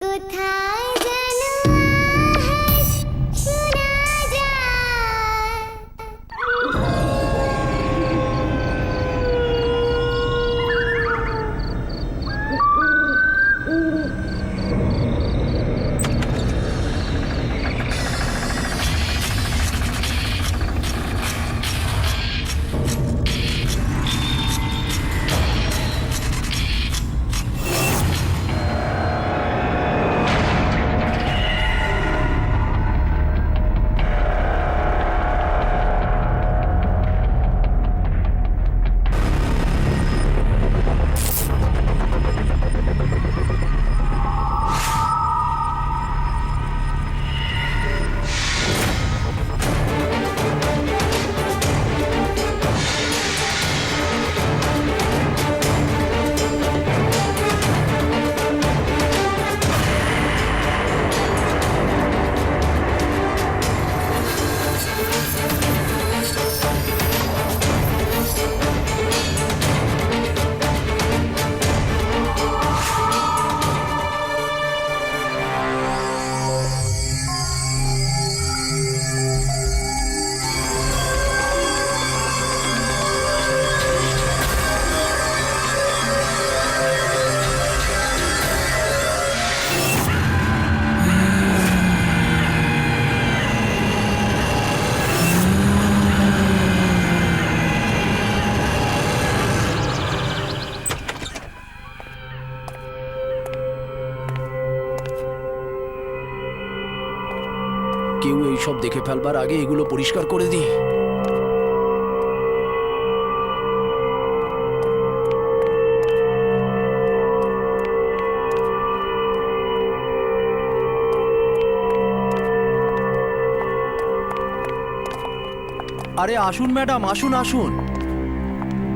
কোথায় যেন আজ শোনা যায়। কেউ এইসব দেখে ফেলবার আগে এগুলো পরিষ্কার করে দিই। আরে আসুন ম্যাডাম, আসুন আসুন।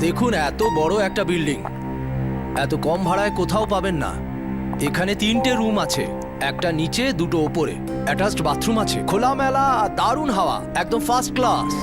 দেখুন, এত বড় একটা বিল্ডিং এত কম ভাড়ায় কোথাও পাবেন না। এখানে 3টে রুম আছে, একটা নিচে, দুটো ওপরে, অ্যাটাচড বাথরুম আছে, খোলামেলা, দারুণ হাওয়া, একদম ফার্স্ট ক্লাস।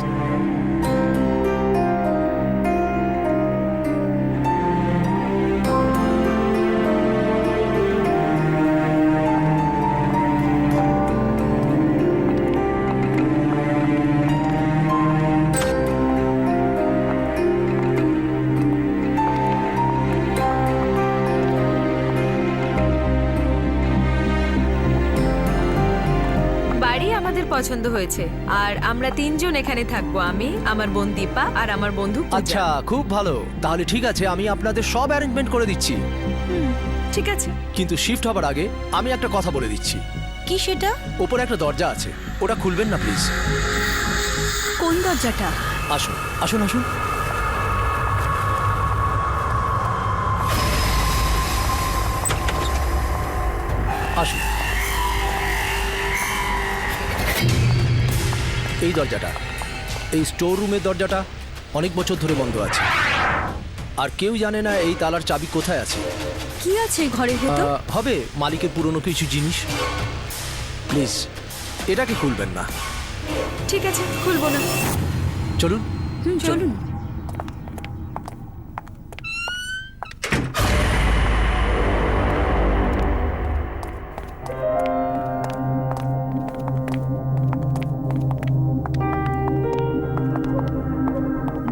বাড়ি আমাদের পছন্দ হয়েছে আর আমরা 3জন এখানে থাকবো, আমি, আমার বোন দীপা আর আমার বন্ধু পূজা। আচ্ছা, খুব ভালো। তাহলে ঠিক আছে, আমি আপনাদের সব অ্যারেঞ্জমেন্ট করে দিচ্ছি। ঠিক আছে। কিন্তু শিফট হবার আগে আমি একটা কথা বলে দিচ্ছি। কি সেটা? ওপরে একটা দরজা আছে, ওটা খুলবেন না প্লিজ। কোন দরজাটা? আসুন আসুন আসুন। আসুন। এই দরজাটা, এই স্টোর রুমের দরজাটা অনেক বছর ধরে বন্ধ আছে, আর কেউ জানে না এই তালার চাবি কোথায় আছে। কি আছে ঘরের ভেতর? হবে মালিকের পুরনো কিছু জিনিস। প্লিজ এটাকে খুলবেন না। ঠিক আছে, খুলবো না। চলুন চলুন।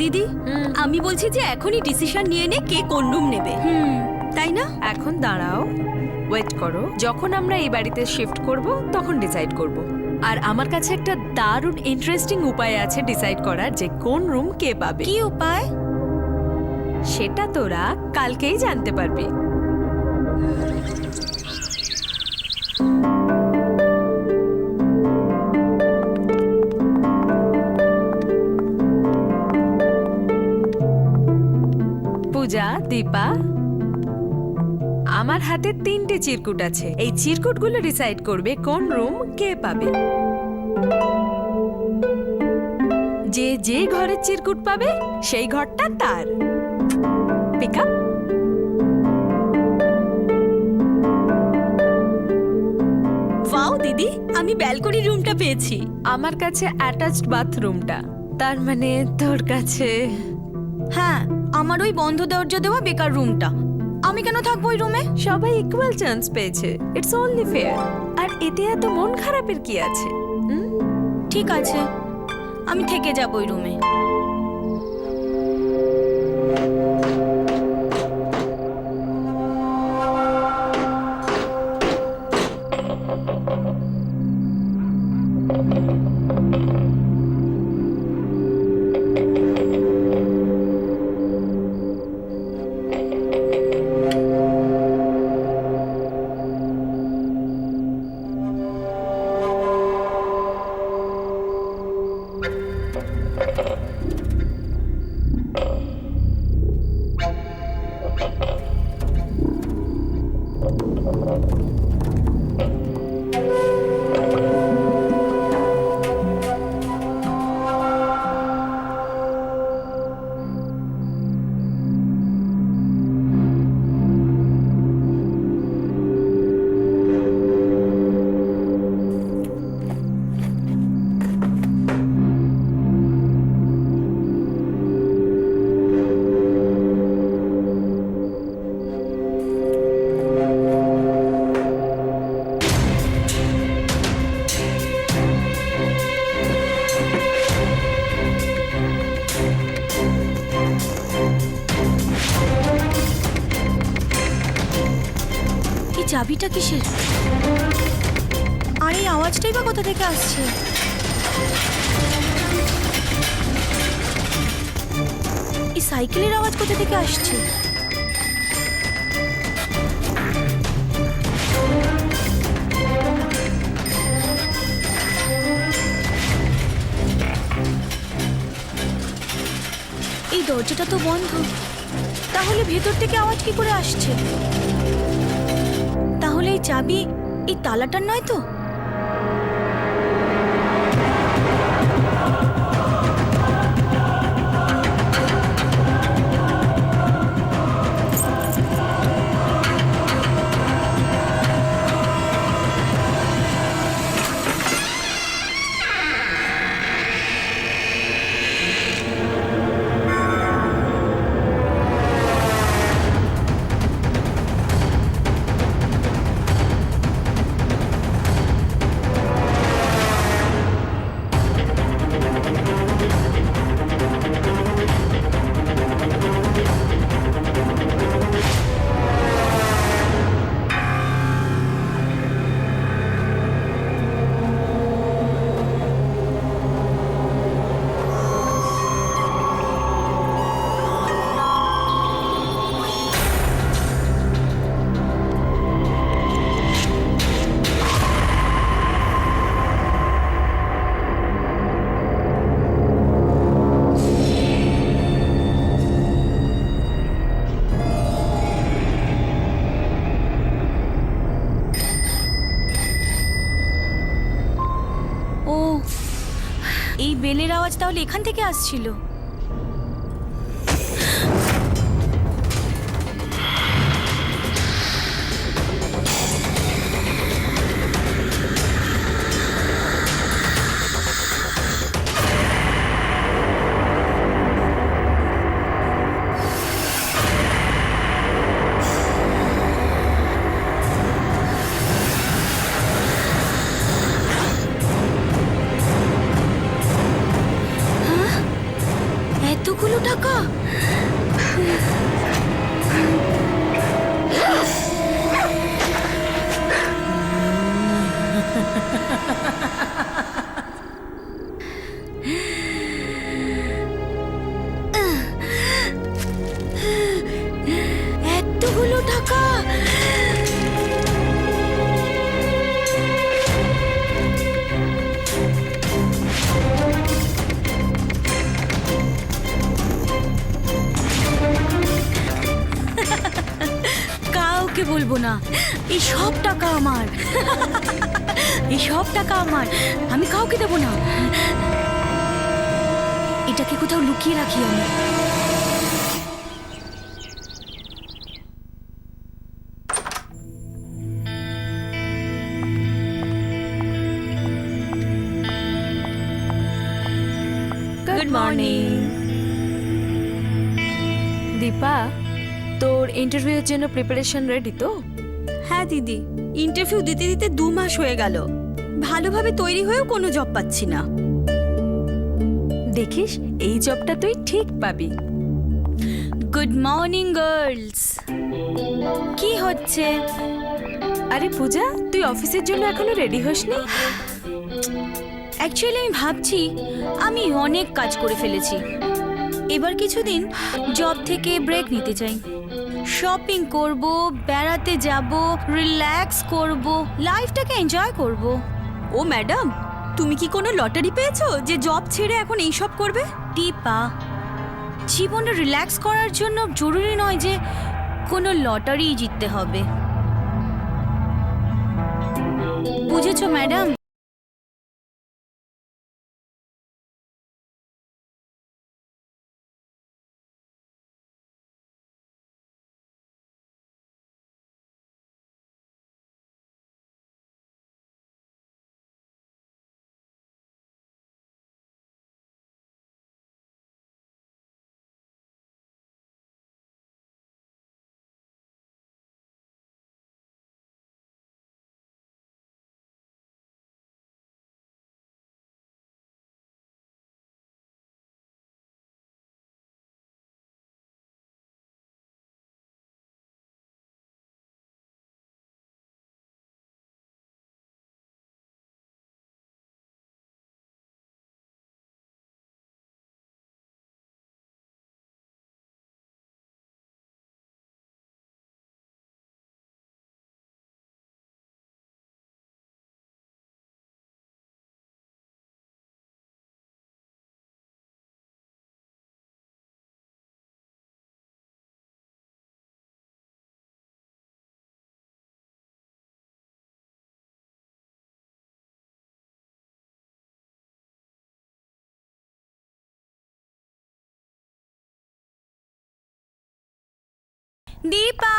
দিদি, আমি বলছি যে এখনই ডিসিশন নিয়ে নে কে কোন রুম নেবে। তাই না? এখন দাঁড়াও, ওয়েট করো। যখন আমরা এই বাড়িতে শিফট করব তখন ডিসাইড করব। আর আমার কাছে একটা দারুণ ইন্টারেস্টিং উপায় আছে ডিসাইড করার যে কোন রুম কে পাবে। কি উপায়? সেটা তোরা কালকেই জানতে পারবি। পূজা, দীপা, আমার হাতে 3টে চিরকুট আছে। এই চিরকুটগুলো ডিসাইড করবে কোন রুম কে পাবে। যে যে ঘরের চিরকুট পাবে সেই ঘরটা তার। Pick up. ওয়াও দিদি, আমি ব্যালকনি রুমটা পেয়েছি। আমার কাছে অ্যাটাচড বাথরুমটা, তার মানে তোর কাছে। হ্যাঁ, আমার ওই বন্ধ দরজা দেওয়া বেকার রুমটা। আমি কেন থাকবো ওই রুমে? সবাই ইকুয়াল চান্স পেয়েছে, ইটস অনলি ফেয়ার। আর এতে এত মন খারাপের কি আছে? ঠিক আছে, আমি থেকে যাবো ওই রুমে। এই চাবিটা কিসের? আর এই আওয়াজটাই বা কোথা থেকে আসছে? এই সাইকেলের আওয়াজ কোথা থেকে আসছে? এই দরজাটা তো বন্ধ, তাহলে ভেতর থেকে আওয়াজ কি করে আসছে? তাহলে এই চাবি এই তালাটার নয় তো? ও, এই বেলের আওয়াজ তাহলে এখান থেকে আসছিল। এতগুলো টাকা? এতগুলো টাকা? কাউকে বলবো না, এই সব টাকা আমার। এই সব টাকা আমার, আমি কাউকে দেবো না। এটাকে কোথাও লুকিয়ে রাখি আমি। Good morning. দীপা, তোর ইন্টারভিউর জন্য প্রিপারেশন রেডি তো? হ্যাঁ দিদি, ইন্টারভিউ দিতে দিতে 2 মাস হয়ে গেল, ভালোভাবে তৈরি হয়েও কোনো জব পাচ্ছি না। দেখিস এই জবটা তুই ঠিক পাবি। Good morning girls. কি হচ্ছে? আরে পূজা, তুই অফিসের জন্য এখনো রেডি হসনি? অ্যাকচুয়ালি আমি ভাবছি আমি অনেক কাজ করে ফেলেছি, এবার কিছুদিন জব থেকে ব্রেক নিতে চাই। শপিং করব, বেড়াতে যাব, রিল্যাক্স করব, লাইফটাকে এনজয় করব। ও ম্যাডাম, তুমি কি কোনো লটারি পেয়েছো যে জব ছেড়ে এখন এইসব করবে? দীপা, জীবনে রিল্যাক্স করার জন্য জরুরি নয় যে কোনো লটারি জিততে হবে, বুঝেছো ম্যাডাম? দীপা,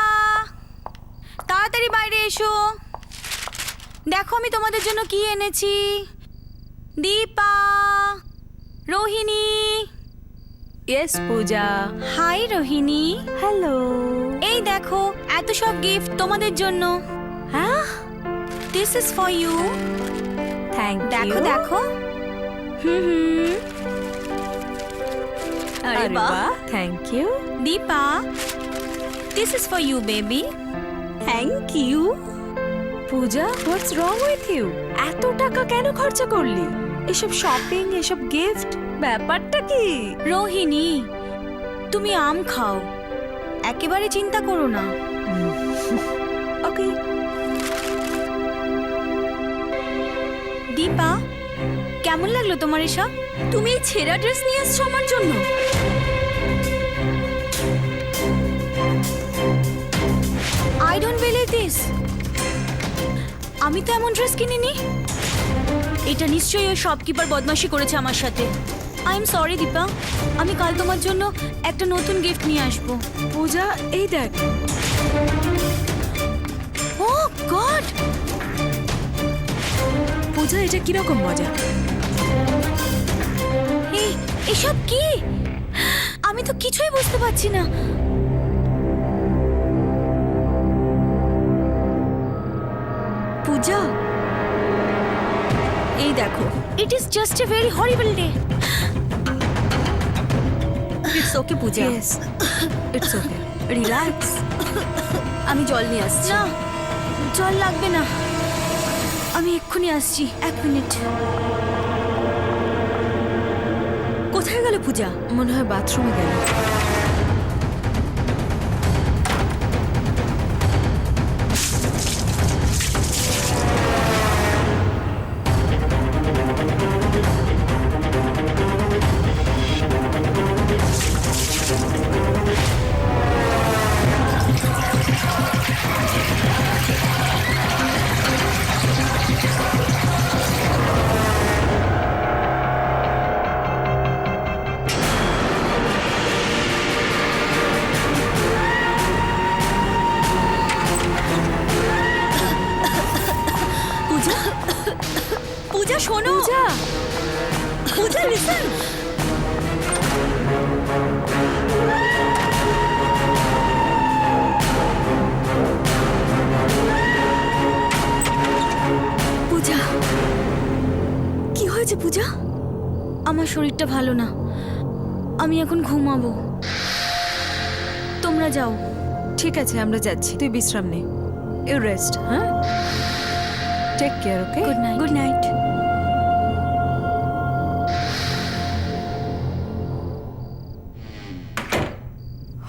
তাড়াতাড়ি বাইরে এসো, দেখো আমি তোমাদের জন্য কি এনেছি। Dipa, Rohini. Yes Puja. Hi Rohini. Hello. এই দেখো এত সব গিফট তোমাদের জন্য। হ্যাঁ, this is for you. Thank you. দেখো দেখো। হুম। আরে বাহ। Thank you. Dipa, this is for you baby. Thank you. Puja, what's wrong with you? এত টাকা কেন খরচা করলি? এসব শপিং, এসব গিফট, ব্যাপারটা কি? রোহিণী, তুমি আম খাও, একেবারে চিন্তা করো না। ওকে। দীপা, কেমন লাগলো তোমার এসব? তুমি এই ছেঁড়া ড্রেস নিয়ে এসছো আমার জন্য? I don't believe this. আমি তো এমন ড্রেস কিনিনি। এটা নিশ্চয়ই ওই শপকিপার বদমাশি করেছে আমার সাথে। আই এম সরি দীপা, আমি কাল তোমার জন্য একটা নতুন গিফট নিয়ে আসবো। পূজা, এই দেখ। ও গড! পূজা, এটা কিরকম মজা? এসব কি? আমি তো কিছুই বুঝতে পারছি না। পূজা, এই দেখো, it is just a very horrible day. It's okay Puja, yes, it's okay. Relax. আমি জল নিয়ে আসছি। না, জল লাগবে না, আমি এক্ষুনি আসছি, 1 মিনিট। কোথায় গেল পূজা? মনে হয় বাথরুমে গেল। পূজা শোনো। পূজা, পূজা লিসেন। হয়েছে পূজা? আমার শরীরটা ভালো না, আমি এখন ঘুমাবো। তোমরা যাও। ঠিক আছে, আমরা যাচ্ছি, তুই বিশ্রাম নে, ইউ রেস্ট। হ্যাঁ, টেক কেয়ার। ওকে, গুড নাইট। Good night.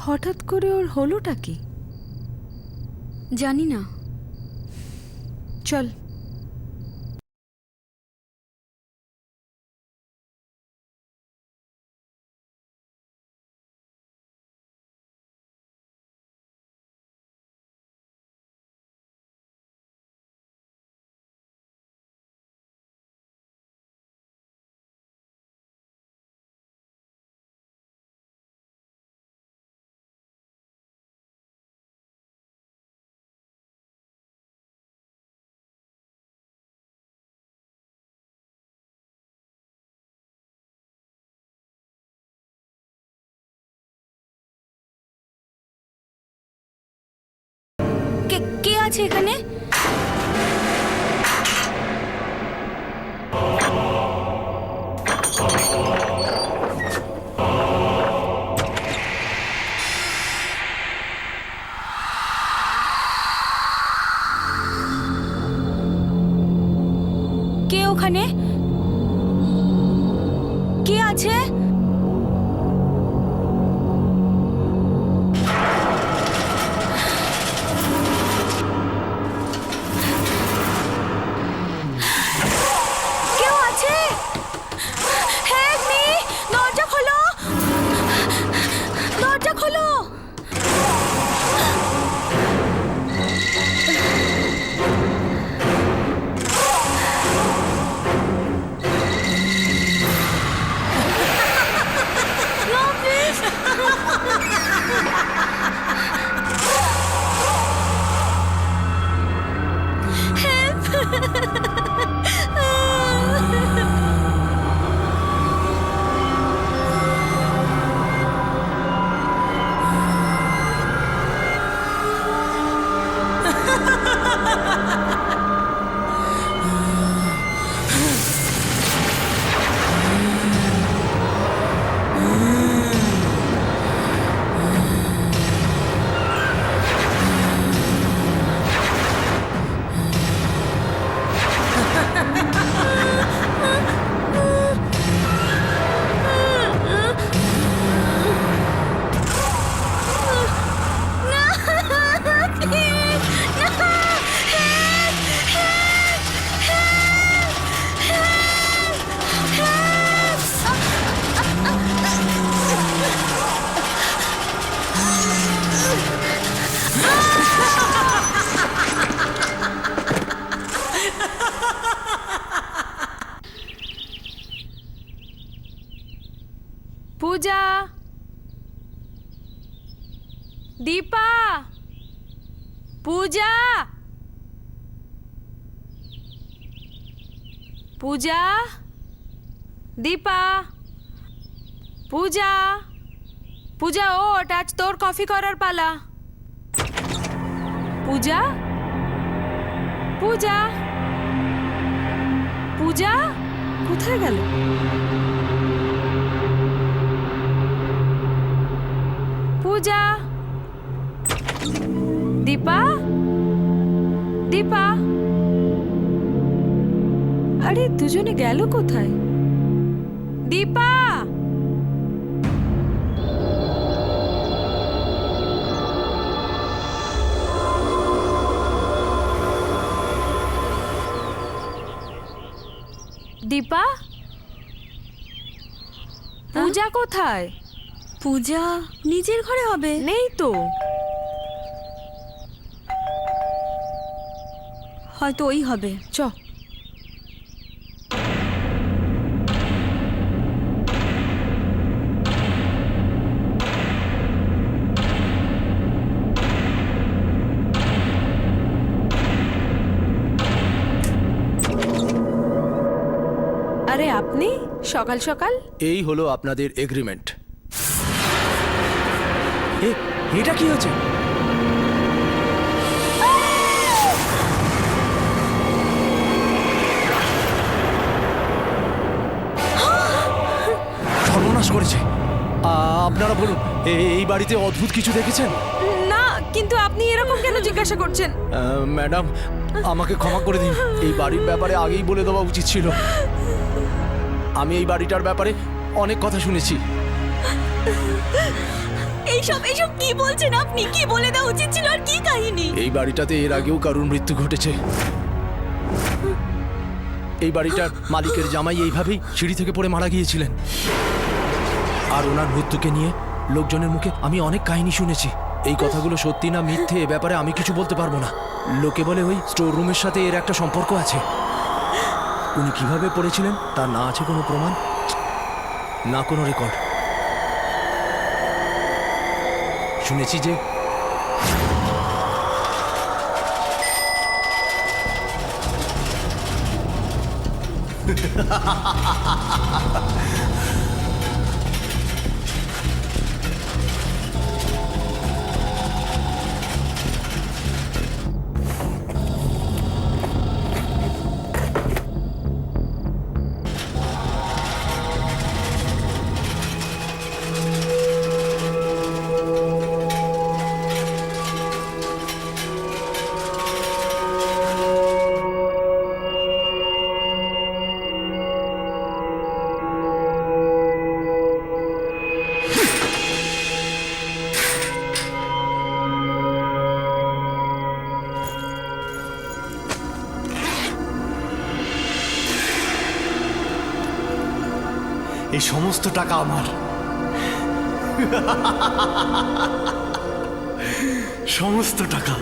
হঠাৎ করে ওর হলোটা কি? জানি না। চল। কে কে আছে এখানে? কে ওখানে? কে আছে? কেউ আছে? Help me! দরজা খোলো! দরজা খোলো! No, please! পূজা, দীপা, পূজা, পূজা, দীপা, পূজা, পূজা ওঠ, আজ তোর কফি করার পালা। পূজা, পূজা, পূজা কোথায় গেল? পূজা, দীপা, দীপা, আরে দুজনে গেল কোথায়? দীপা, দীপা, পূজা কোথায়? পূজা নিজের ঘরে হবে। নেই তো। হয়তো ওই হবে। চ। আরে আপনি সকাল সকাল? এই হলো আপনাদের এগ্রিমেন্ট। এটা কি হচ্ছে? আপনারা বলুন, এই বাড়িতে অদ্ভুত কিছু দেখেছেন? না, কিন্তু আপনি এরকম কেন জিজ্ঞাসা করছেন? ম্যাডাম, আমাকে ক্ষমা করে দিন। এই বাড়ির ব্যাপারে আগেই বলে দেওয়া উচিত ছিল। আমি এই বাড়িটার ব্যাপারে অনেক কথা শুনেছি। এইসব কি বলছেন আপনি? কি বলে দেওয়া উচিত ছিল আর কি কাহিনী? এই বাড়িটাতে এর আগেও কারুর মৃত্যু ঘটেছে। এই বাড়িটার মালিকের জামাই এইভাবেই সিঁড়ি থেকে পড়ে মারা গিয়েছিলেন। আর ওনার মৃত্যুকে নিয়ে লোকজনের মুখে আমি অনেক কাহিনী শুনেছি। এই কথাগুলো সত্যি না মিথ্যে এ ব্যাপারে আমি কিছু বলতে পারবো না। লোকে বলে ওই স্টোর রুমের সাথে এর একটা সম্পর্ক আছে। উনি কিভাবে পড়েছিলেন তার না আছে কোনো প্রমাণ, না কোনো রেকর্ড। শুনেছি যে এই সমস্ত টাকা আমার। সমস্ত টাকা।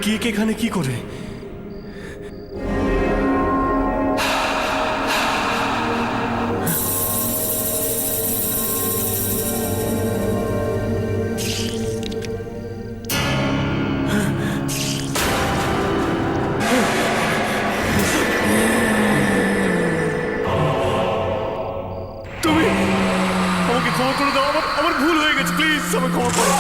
কেক এখানে কি করে? তুমি আমাকে ক্ষমা করে দাও। আমার ভুল হয়ে গেছে, প্লিজ আমাকে ক্ষমা করো।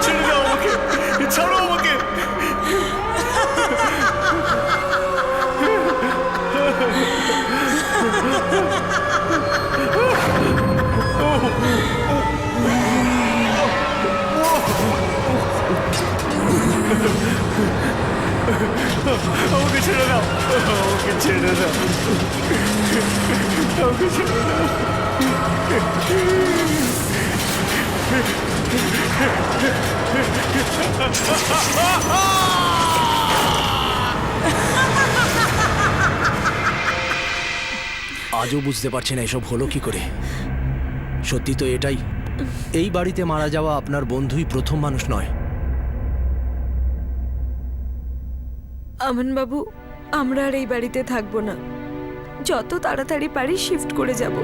ছেড়ে দাও আমাকে, ছাড়ো আমাকে। আমাকে ছেড়ে দাও, আমাকে ছেড়ে দাও, আমাকে ছেড়ে দাও। আজও বুঝতে পারছি না এসব হলো কি করে। সত্যি তো এটাই, এই বাড়িতে মারা যাওয়া আপনার বন্ধুই প্রথম মানুষ নয়। আমান বাবু, আমরা আর এই বাড়িতে থাকবো না। যত তাড়াতাড়ি পারি শিফট করে যাব।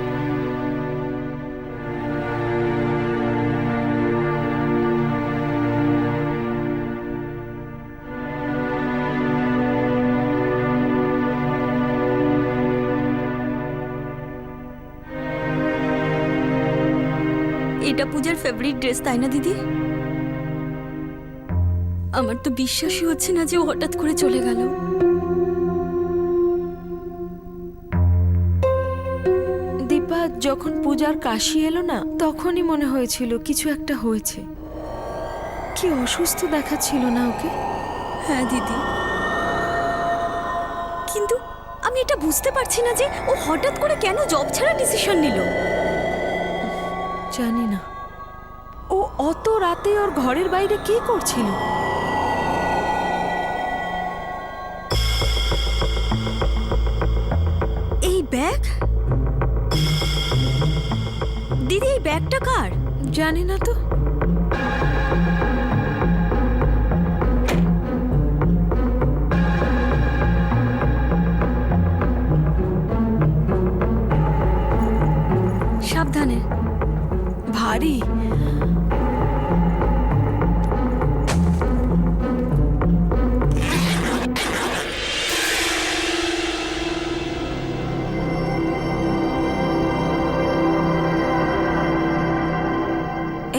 পূজার ফেভারিট ড্রেস, তাই না দিদি? আমার তো বিশ্বাসই হচ্ছে না যে ও হঠাৎ করে চলে গেল। দীপা, যখন পূজার কাশি এলো না, তখনই মনে হয়েছিল কিছু একটা হয়েছে। কি অসুস্থ দেখাচ্ছিল না ওকে? হ্যাঁ দিদি, কিন্তু আমি এটা বুঝতে পারছি না যে ও হঠাৎ করে কেন জব ছাড়া ডিসিশন নিল। জানি না ও অত রাতে ওর ঘরের বাইরে কি করছিল। এই ব্যাগ, দিদি এই ব্যাগটা কার? জানি না তো। সাবধানে। ভারী।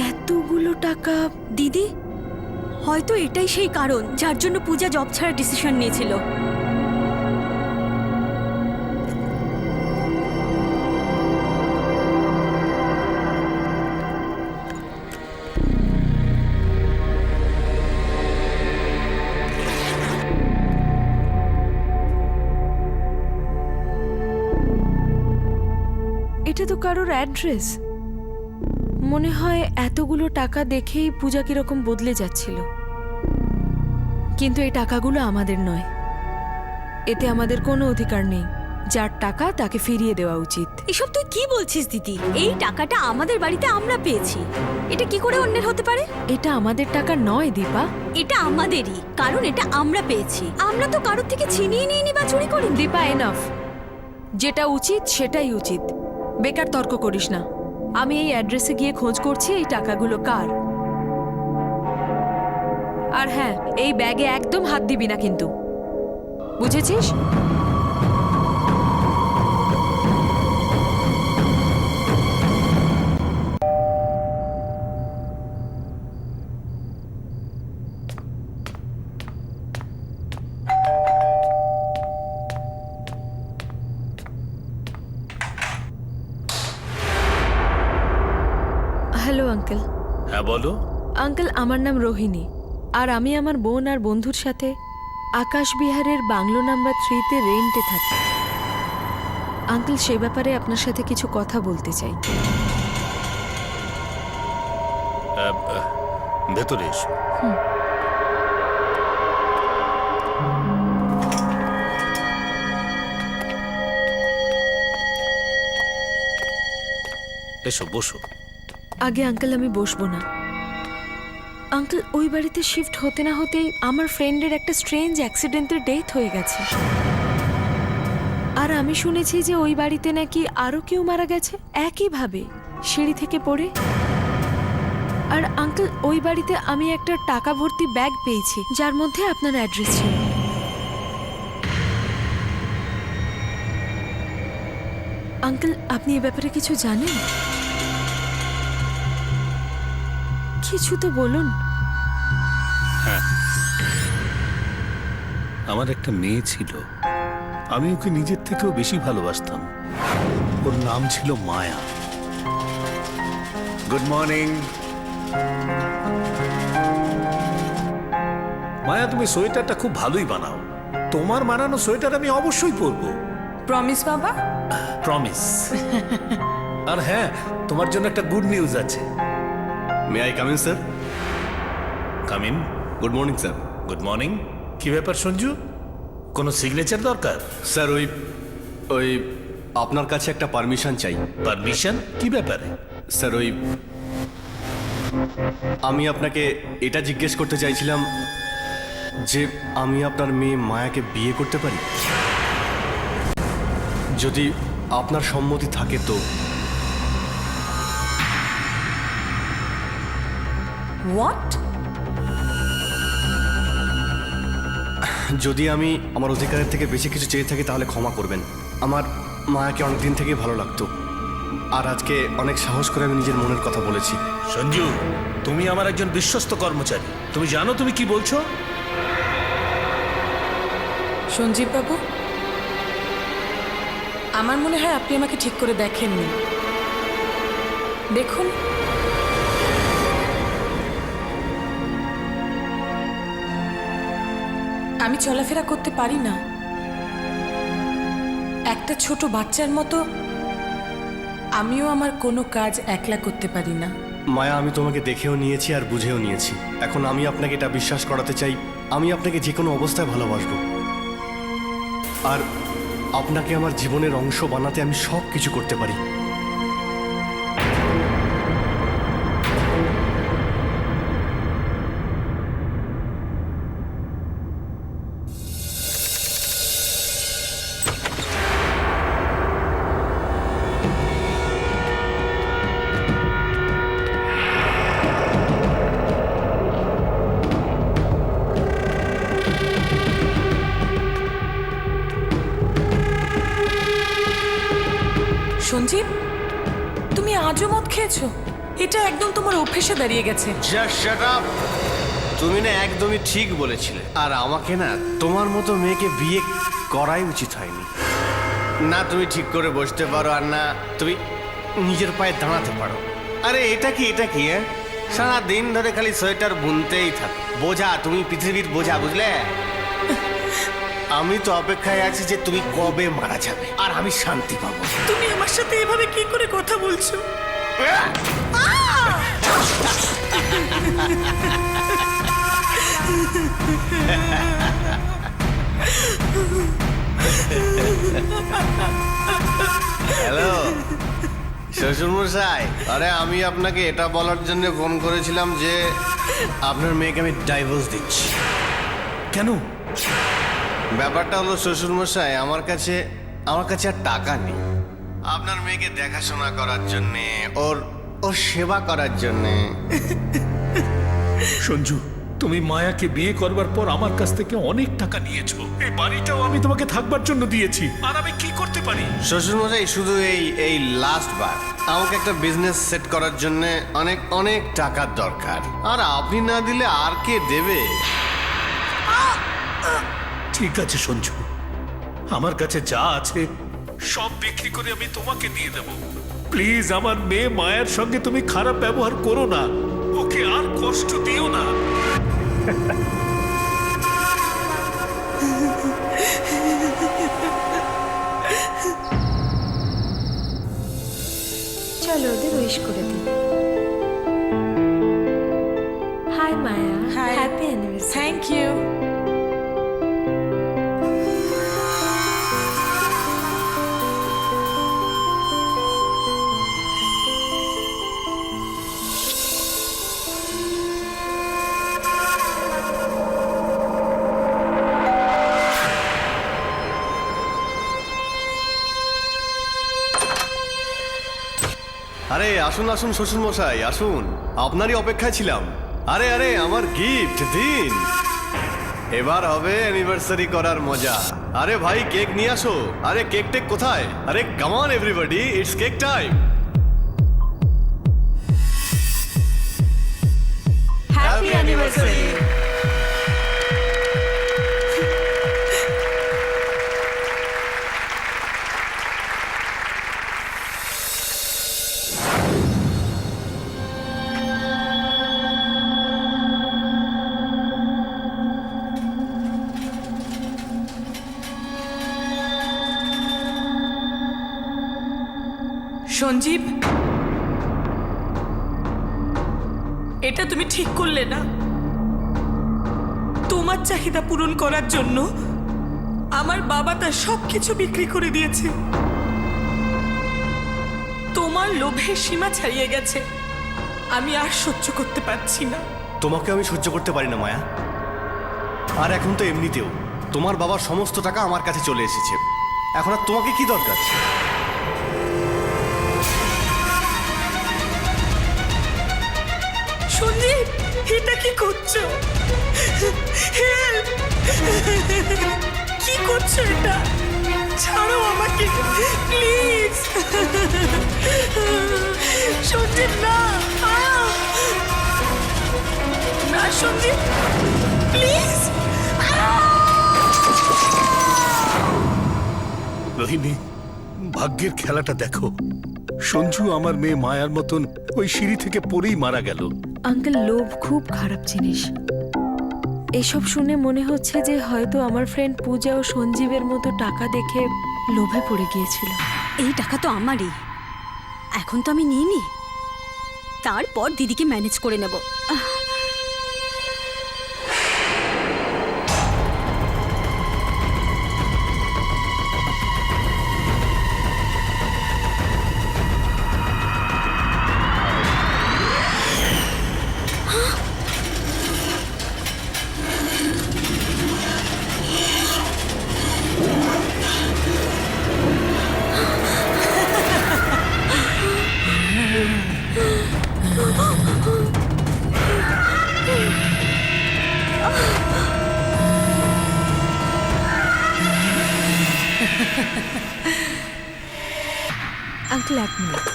এতগুলো টাকা। দিদি, হয়তো এটাই সেই কারণ যার জন্য পূজা জব ছাড়া ডিসিশন নিয়েছিল। এটা তো কারোর অ্যাড্রেস। মনে হয় এতগুলো টাকা দেখেই পূজা কিরকম বদলে যাচ্ছিল। কিন্তু এই টাকাগুলো আমাদের নয়, এতে আমাদের কোনো অধিকার নেই। যার টাকা তাকে ফিরিয়ে দেওয়া উচিত। এসব তুই কি বলছিস দিদি? এই টাকাটা আমাদের বাড়িতে আমরা পেয়েছি, এটা কি করে অন্যের হতে পারে? এটা আমাদের টাকা নয় দীপা। এটা আমাদেরই, কারণ এটা আমরা পেয়েছি। আমরা তো কারোর থেকে ছিনিয়ে নিইনি বা চুরি করিনি। দীপা, এনাফ। যেটা উচিত সেটাই উচিত। বেকার তর্ক করিস না। আমি এই অ্যাড্রেসে গিয়ে খোঁজ করছি এই টাকাগুলো কার। আর হ্যাঁ, এই ব্যাগে একদম হাত দিবি না কিন্তু, বুঝেছিস? Hello uncle. হ্যাঁ বলো। আঙ্কেল, আমার নাম রোহিণী, আর আমি আমার বোন আর বন্ধুর সাথে আকাশ বিহারের বাংলো নাম্বার 3-তে রেন্টে থাকি। আঙ্কেল, সে ব্যাপারে আপনার সাথে কিছু কথা বলতে চাই। ভেতরে এসো। এসো, বসো। আগে আঙ্কেল, আমি বসবো না। আঙ্কেল, ওই বাড়িতে শিফট হতে না হতেই আমার ফ্রেন্ডের একটা স্ট্রেঞ্জ অ্যাক্সিডেন্টের ডেথ হয়ে গেছে। আর আমি শুনেছি যে ওই বাড়িতে নাকি আরো কেউ মারা গেছে একইভাবে, সিঁড়ি থেকে পড়ে। আর আঙ্কেল, ওই বাড়িতে আমি একটা টাকা ভর্তি ব্যাগ পেয়েছি যার মধ্যে আপনার অ্যাড্রেস ছিল। আঙ্কেল, আপনি এ ব্যাপারে কিছু জানেন? কিছু তো বলুন। আমার একটা মেয়ে ছিল, আমি ওকে নিজের থেকেও বেশি ভালোবাসতাম। ওর নাম ছিল মায়া। Good morning. মায়া, তুমি সোয়েটারটা খুব ভালোই বানাও। তোমার বানানো সোয়েটার আমি অবশ্যই পরবো। প্রমিস বাবা? প্রমিস। আর হ্যাঁ, তোমার জন্য একটা গুড নিউজ আছে। May I come in sir? Come in. Good morning sir. Good morning. কি ব্যাপার সঞ্জু, কোনো সিগনেচার দরকার? স্যার ওই আপনার কাছে একটা পারমিশন চাই। পারমিশন? কি ব্যাপারে? স্যার আমি আপনাকে এটা জিজ্ঞেস করতে চাইছিলাম যে আমি আপনার মেয়ে মায়াকে বিয়ে করতে পারি? যদি আপনার সম্মতি থাকে তো। হোয়াট? যদি আমি আমার অধিকারের থেকে বেশি কিছু চেয়ে থাকি তাহলে ক্ষমা করবেন। আমার মায়াকে অনেক দিন থেকেই ভালো লাগতো। আর আজকে অনেক সাহস করে আমি নিজের মনের কথা বলেছি। সঞ্জু, তুমি আমার একজন বিশ্বস্ত কর্মচারী। তুমি জানো তুমি কি বলছো? সঞ্জীব বাবু, আমার মনে হয় আপনি আমাকে ঠিক করে দেখেননি। দেখুন, আমি চলাফেরা করতে পারি না। একটা ছোট বাচ্চার মতো আমিও আমার কোনো কাজ একলা করতে পারি না। মায়া, আমি তোমাকে দেখেও নিয়েছি আর বুঝেও নিয়েছি। এখন আমি আপনাকে এটা বিশ্বাস করাতে চাই, আমি আপনাকে যে কোনো অবস্থায় ভালোবাসবো, আর আপনাকে আমার জীবনের অংশ বানাতে আমি সব কিছু করতে পারি। সঞ্জীব, তুমি আজও মদ খেয়েছো? এটা একদম তোমার অভ্যেসে দাঁড়িয়ে গেছে। Just shut up. তুমি না একদমই ঠিক বলেছিলে, আর আমাকে না তোমার মতো মেয়েকে বিয়ে করাই উচিত হয়নি। না তুমি ঠিক করে বসতে পারো, আর না তুমি নিজের পায়ে দাঁড়াতে পারো। আরে এটা কি হ্যাঁ? সারা দিন ধরে খালি সোয়েটার বুনতেই থাকো। বোঝা, তুমি পৃথিবীর বোঝা, বুঝলে? আমি তো অপেক্ষায় আছি যে তুমি কবে মারা যাবে আর আমি শান্তি পাবো। তুমি আমার সাথে এভাবে কি করে কথা বলছো? হ্যালো শ্বশুরমশাই, আরে আমি আপনাকে এটা বলার জন্য ফোন করেছিলাম যে আপনার মেয়েকে আমি ডাইভোর্স দিচ্ছি। কেন? ব্যাপারটা হলো শ্বশুরমশাই, আমার কাছে আর টাকা নেই আপনার মেয়েকে দেখাশোনা করার জন্যে, ওর সেবা করার জন্যে। সঞ্জু, তুমি মায়াকে বিয়ে করবার পর আমার কাছ থেকে অনেক টাকা নিয়েছো। এই বাড়িটাও আমি তোমাকে থাকবার জন্য দিয়েছি, আর আমি কি করতে পারি? শ্বশুরমশাই, শুধু এই লাস্ট বার আমাকে একটা বিজনেস সেট করার জন্য অনেক টাকার দরকার, আর আপনি না দিলে আর কে দেবে? ঠিক আছে সঞ্জু, আমার কাছে যা আছে সব বিক্রি করে আমি তোমাকে দিয়ে দেব। প্লিজ, আমার মেয়ে মায়ের সঙ্গে তুমি খারাপ ব্যবহার করো না, ওকে আর কষ্ট দিও না। চলো ওদের উইশ করে দিই। Hi Maya, happy anniversary. Thank you. আরে আসুন আসুন শ্বশুরমশাই, আসুন, আপনারই অপেক্ষায় ছিলাম। আরে আমার গিফট দিন, এবার হবে অ্যানিভার্সারি করার মজা। আরে ভাই, কেক নিয়ে আসো। আরে কেক টেক কোথায়? আরে come on everybody, it's cake time. Happy anniversary. Sanjib, এটা তুমি ঠিক করলে না। তোমার চাহিদা পূরণ করার জন্য আমার বাবা তার সবকিছু বিক্রি করে দিয়েছে। তোমার লোভের সীমা ছাড়িয়ে গেছে। আমি আর সহ্য করতে পারছি না। তোমাকে আমি সহ্য করতে পারি না মায়া। আর এখন তো এমনিতেও তোমার বাবার সমস্ত টাকা আমার কাছে চলে এসেছে, এখন আর তোমাকে কি দরকার? সঞ্জীব, এটা কি করছো? হেল্প! কি করছো এটা? ছাড়ো আমাকে প্লিজ। প্লিজ সঞ্জীব না না সঞ্জীব প্লিজ রোহিণী, ভাগ্যের খেলাটা দেখো। সঞ্জু আমার মেয়ে মায়ার মতন ওই সিঁড়ি থেকে পড়েই মারা গেল। আঙ্কেল, লোভ খুব খারাপ জিনিস। এসব শুনে মনে হচ্ছে যে হয়তো আমার ফ্রেন্ড পূজা ও সঞ্জীবের মতো টাকা দেখে লোভে পড়ে গিয়েছিল। এই টাকা তো আমারই, এখন তো আমি নিইনি, তারপর দিদিকে ম্যানেজ করে নেব। আঙ্কেল, এক মিনিট।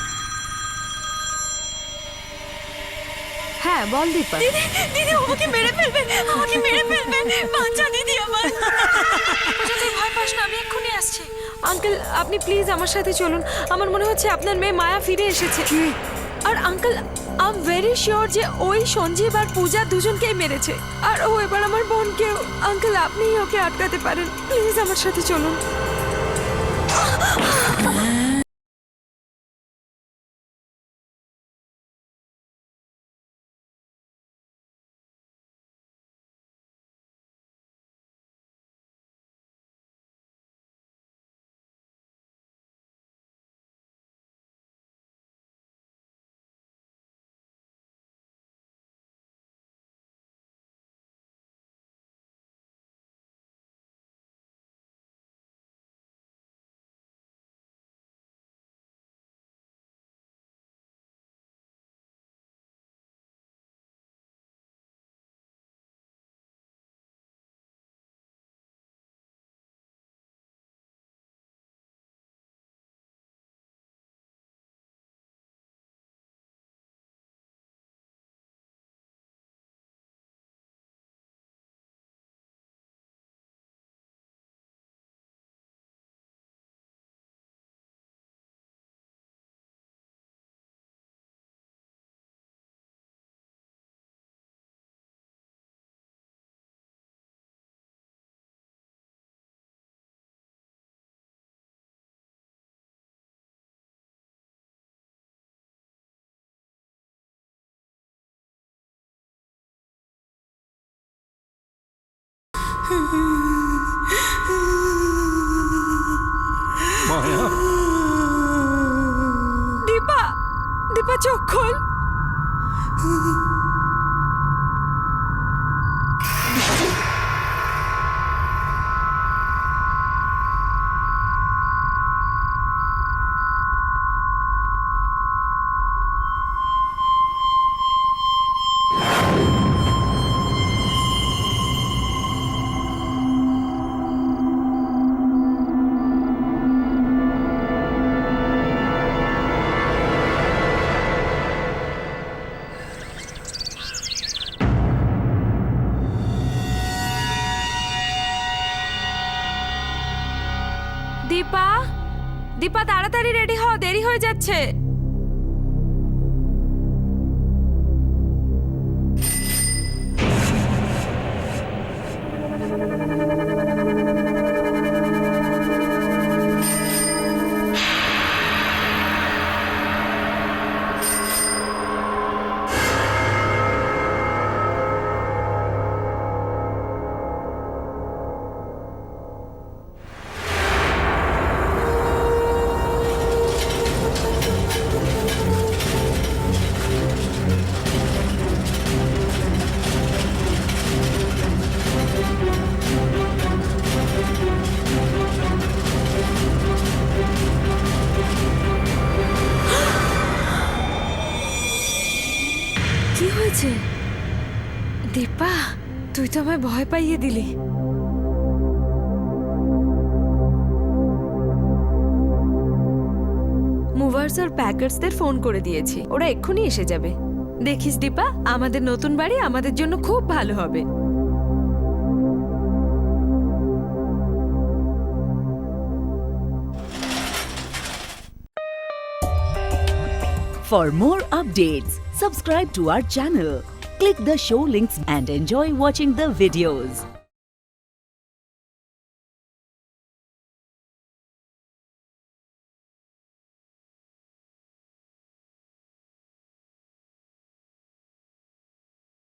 হ্যাঁ, বল দীপা। দিদি আমাকে মেরে ফেলবে, আমাকে মেরে ফেলবে, বাঁচা দিদি আমার। তুই ভয় পাস না, আমি এক্ষুনি আসছি। আঙ্কেল, আপনি প্লিজ আমার সাথে চলুন। আমার মনে হচ্ছে আপনার মেয়ে মায়া ফিরে এসেছে। আর uncle, I am very sure যে ওই সঞ্জীব আর পূজা দুজনকেই মেরেছে। আর ও এবার আমার বোনকেও। আঙ্কেল, আপনিই ওকে আটকাতে পারেন। প্লিজ আমার সাথে চলুন। মায়া, দীপা, দীপা চোখ খোল। দীপা, দীপা তাড়াতাড়ি রেডি হও, দেরি হয়ে যাচ্ছে। কি হয়েছে? দীপা, তুই তো আমায় ভয় পাইয়ে দিলি। প্লাম্বার্স আর প্যাকার্সদের ফোন করে দিয়েছি, ওরা এক্ষুনি এসে যাবে। দেখিস দীপা, আমাদের নতুন বাড়ি আমাদের জন্য খুব ভালো হবে। For more updates, subscribe to our channel, click the show links and enjoy watching the videos.